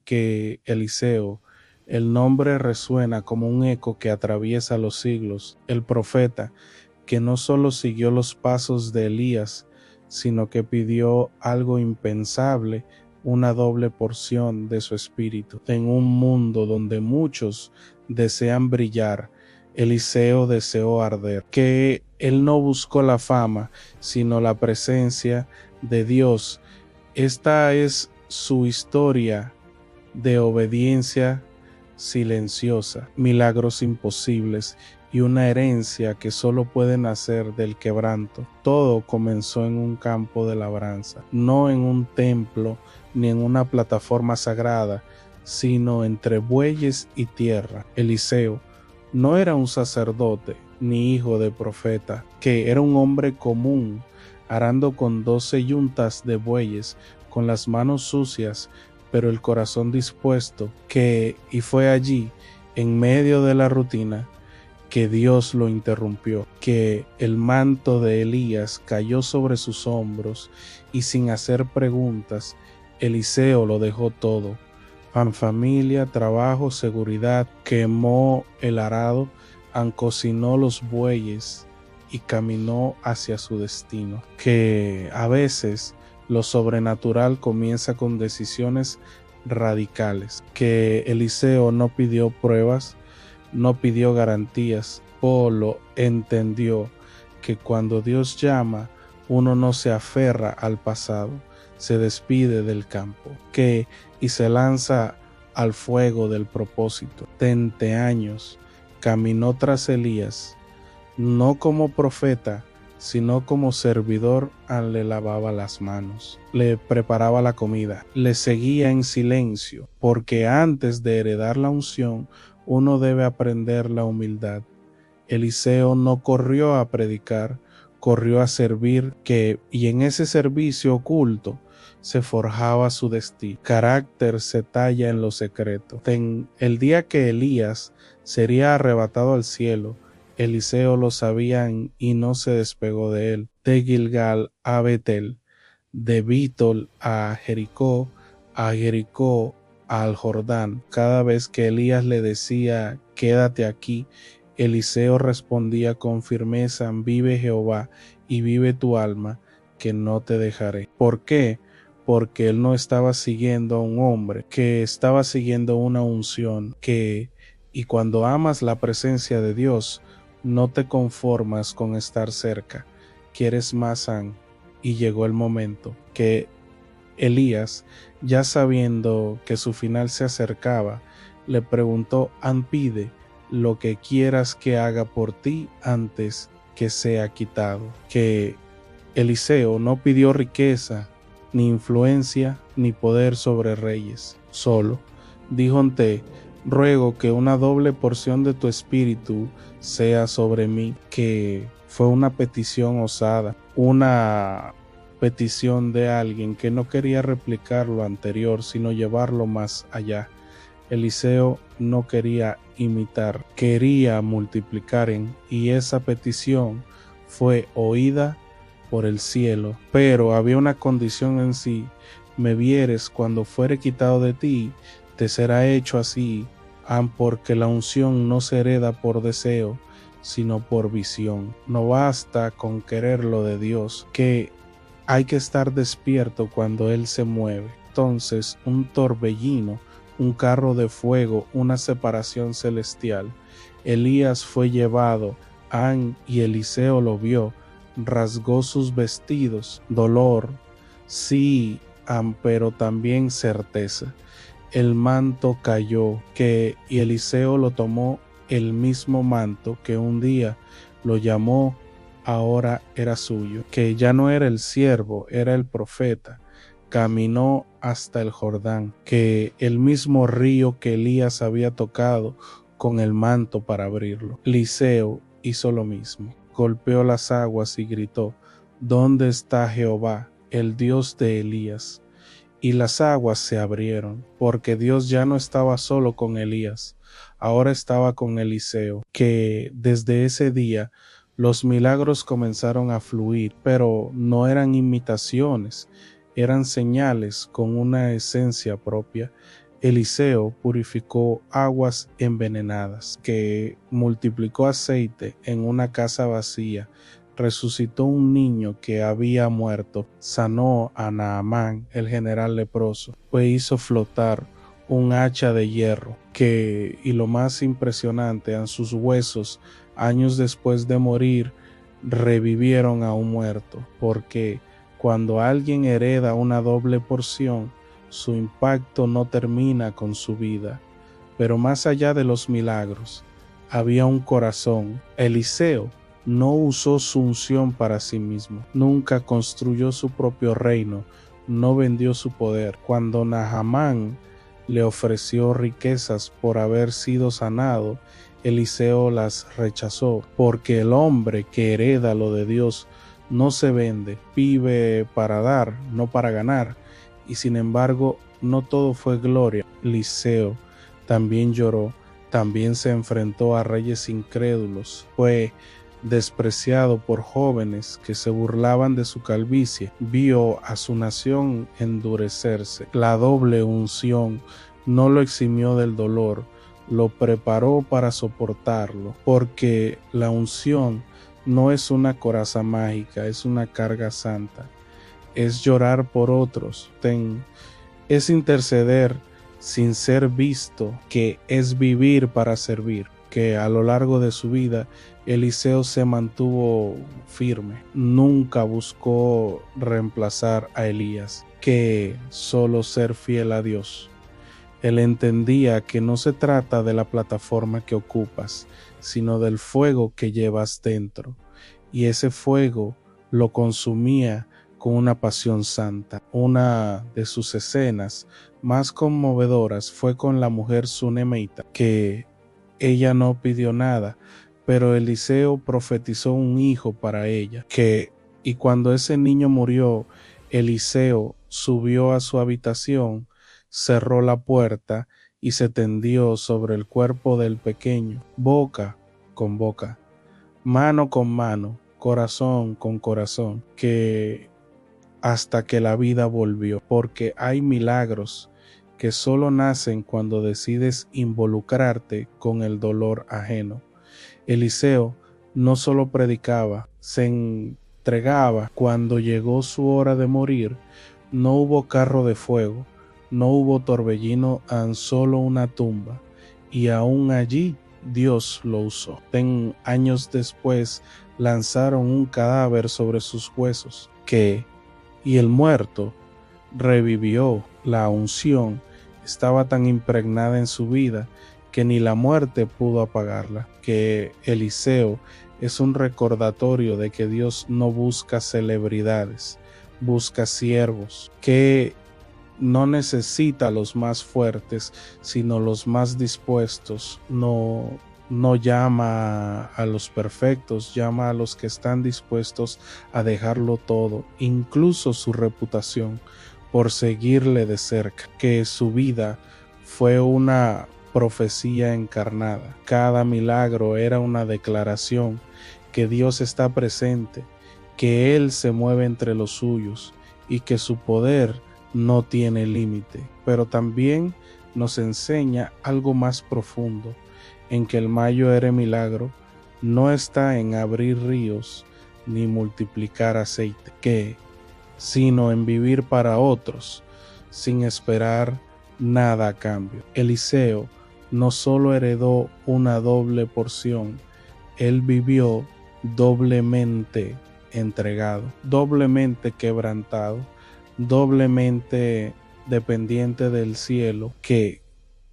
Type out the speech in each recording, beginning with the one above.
que Eliseo, el nombre resuena como un eco que atraviesa los siglos. El profeta que no solo siguió los pasos de Elías, sino que pidió algo impensable, una doble porción de su espíritu. En un mundo donde muchos desean brillar, Eliseo deseó arder, que él no buscó la fama, sino la presencia de Dios. Esta es su historia de obediencia silenciosa, milagros imposibles y una herencia que solo puede nacer del quebranto. Todo comenzó en un campo de labranza, no en un templo ni en una plataforma sagrada, sino entre bueyes y tierra. Eliseo no era un sacerdote ni hijo de profeta, que era un hombre común, arando con 12 yuntas de bueyes, con las manos sucias, pero el corazón dispuesto, y fue allí, en medio de la rutina, que Dios lo interrumpió, que el manto de Elías cayó sobre sus hombros y sin hacer preguntas, Eliseo lo dejó todo. Familia, trabajo, seguridad, quemó el arado, ancocinó los bueyes y caminó hacia su destino. Que a veces lo sobrenatural comienza con decisiones radicales. Que Eliseo no pidió pruebas, no pidió garantías. Polo entendió que cuando Dios llama, uno no se aferra al pasado, se despide del campo, y se lanza al fuego del propósito. 20 años caminó tras Elías, no como profeta, sino como servidor. Le lavaba las manos, le preparaba la comida, le seguía en silencio, porque antes de heredar la unción, uno debe aprender la humildad. Eliseo no corrió a predicar, corrió a servir, y en ese servicio oculto se forjaba su destino. Carácter se talla en lo secreto. En el día que Elías sería arrebatado al cielo, Eliseo lo sabía y no se despegó de él. De Gilgal a Betel, de Bitol a Jericó al Jordán. Cada vez que Elías le decía, quédate aquí, Eliseo respondía con firmeza, vive Jehová y vive tu alma, que no te dejaré. ¿Por qué? Porque él no estaba siguiendo a un hombre, que estaba siguiendo una unción, y cuando amas la presencia de Dios, no te conformas con estar cerca, quieres más. Y llegó el momento que Elías, ya sabiendo que su final se acercaba, le preguntó, pide lo que quieras que haga por ti antes que sea quitado. Que Eliseo no pidió riqueza, ni influencia, ni poder sobre reyes. Solo dijo: ruego que una doble porción de tu espíritu sea sobre mí. Que fue una petición osada, una petición de alguien que no quería replicar lo anterior, sino llevarlo más allá. Eliseo no quería imitar, quería multiplicar y esa petición fue oída por el cielo, pero había una condición en sí: me vieres cuando fuere quitado de ti, te será hecho así, porque la unción no se hereda por deseo, sino por visión. No basta con querer lo de Dios, que hay que estar despierto cuando Él se mueve. Entonces, un torbellino, un carro de fuego, una separación celestial. Elías fue llevado, y Eliseo lo vio, rasgó sus vestidos, dolor, sí, pero también certeza. El manto cayó, y Eliseo lo tomó, el mismo manto que un día lo llamó, ahora era suyo, que ya no era el siervo, era el profeta. Caminó hasta el Jordán, que el mismo río que Elías había tocado con el manto para abrirlo. Eliseo hizo lo mismo, golpeó las aguas y gritó: ¿dónde está Jehová, el Dios de Elías? Y las aguas se abrieron, porque Dios ya no estaba solo con Elías, ahora estaba con Eliseo, que desde ese día los milagros comenzaron a fluir, pero no eran imitaciones, eran señales con una esencia propia. Eliseo purificó aguas envenenadas, que multiplicó aceite en una casa vacía, resucitó un niño que había muerto, sanó a Naamán, el general leproso, pues hizo flotar un hacha de hierro, y lo más impresionante, en sus huesos, años después de morir, revivieron a un muerto, porque cuando alguien hereda una doble porción, su impacto no termina con su vida. Pero más allá de los milagros, había un corazón. Eliseo no usó su unción para sí mismo, nunca construyó su propio reino, no vendió su poder. Cuando Naamán le ofreció riquezas por haber sido sanado, Eliseo las rechazó, porque el hombre que hereda lo de Dios no se vende, vive para dar, no para ganar. Y sin embargo, no todo fue gloria. Eliseo también lloró, también se enfrentó a reyes incrédulos, fue despreciado por jóvenes que se burlaban de su calvicie, vio a su nación endurecerse. La doble unción no lo eximió del dolor, lo preparó para soportarlo, porque la unción no es una coraza mágica, es una carga santa. Es llorar por otros, es interceder sin ser visto, que es vivir para servir. Que a lo largo de su vida Eliseo se mantuvo firme, nunca buscó reemplazar a Elías, que solo ser fiel a Dios. Él entendía que no se trata de la plataforma que ocupas, sino del fuego que llevas dentro, y ese fuego lo consumía con una pasión santa. Una de sus escenas más conmovedoras fue con la mujer sunemita, que ella no pidió nada, pero Eliseo profetizó un hijo para ella, y cuando ese niño murió, Eliseo subió a su habitación, cerró la puerta y se tendió sobre el cuerpo del pequeño, boca con boca, mano con mano, corazón con corazón, hasta que la vida volvió, porque hay milagros que solo nacen cuando decides involucrarte con el dolor ajeno. Eliseo no solo predicaba, se entregaba. Cuando llegó su hora de morir, no hubo carro de fuego, no hubo torbellino, tan solo una tumba, y aún allí Dios lo usó. Años después lanzaron un cadáver sobre sus huesos, y el muerto revivió. La unción estaba tan impregnada en su vida que ni la muerte pudo apagarla. Que Eliseo es un recordatorio de que Dios no busca celebridades, busca siervos, que no necesita los más fuertes, sino los más dispuestos. No llama a los perfectos, llama a los que están dispuestos a dejarlo todo, incluso su reputación, por seguirle de cerca. Que su vida fue una profecía encarnada. Cada milagro era una declaración que Dios está presente, que Él se mueve entre los suyos y que su poder no tiene límite. Pero también nos enseña algo más profundo, en que el mayor milagro no está en abrir ríos ni multiplicar aceite, sino en vivir para otros sin esperar nada a cambio. Eliseo no solo heredó una doble porción, él vivió doblemente entregado, doblemente quebrantado, doblemente dependiente del cielo, que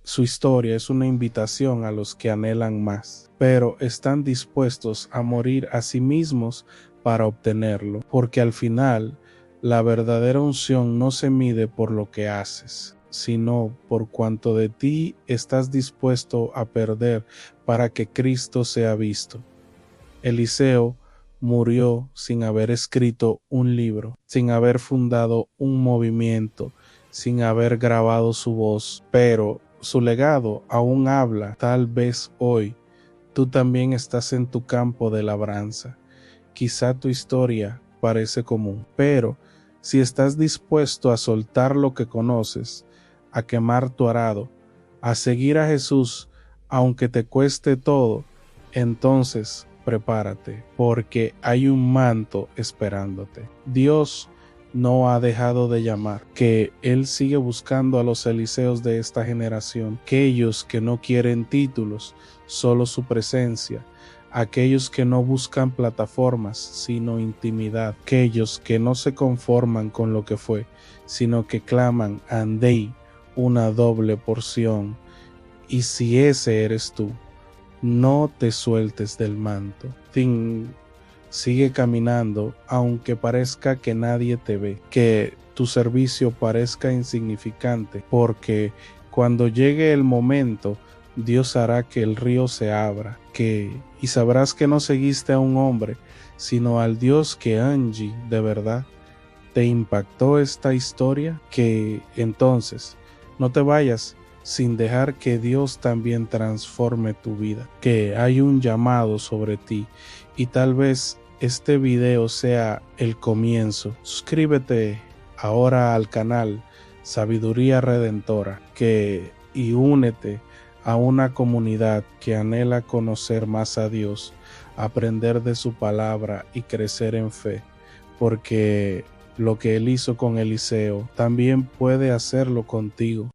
su historia es una invitación a los que anhelan más, pero están dispuestos a morir a sí mismos para obtenerlo, porque al final la verdadera unción no se mide por lo que haces, sino por cuanto de ti estás dispuesto a perder para que Cristo sea visto. Eliseo murió sin haber escrito un libro, sin haber fundado un movimiento, sin haber grabado su voz, pero su legado aún habla. Tal vez hoy tú también estás en tu campo de labranza. Quizá tu historia parece común, pero si estás dispuesto a soltar lo que conoces, a quemar tu arado, a seguir a Jesús, aunque te cueste todo, entonces prepárate, porque hay un manto esperándote. Dios no ha dejado de llamar, que Él sigue buscando a los Eliseos de esta generación, aquellos que no quieren títulos, solo su presencia, aquellos que no buscan plataformas, sino intimidad, aquellos que no se conforman con lo que fue, sino que claman andei, una doble porción. Y si ese eres tú, no te sueltes del manto. Sigue caminando, aunque parezca que nadie te ve, que tu servicio parezca insignificante, porque cuando llegue el momento, Dios hará que el río se abra, y sabrás que no seguiste a un hombre, sino al Dios que Angie, de verdad, te impactó esta historia, que entonces no te vayas sin dejar que Dios también transforme tu vida, que hay un llamado sobre ti y tal vez este video sea el comienzo. Suscríbete ahora al canal Sabiduría Redentora y únete a una comunidad que anhela conocer más a Dios, aprender de su palabra y crecer en fe, porque lo que Él hizo con Eliseo también puede hacerlo contigo.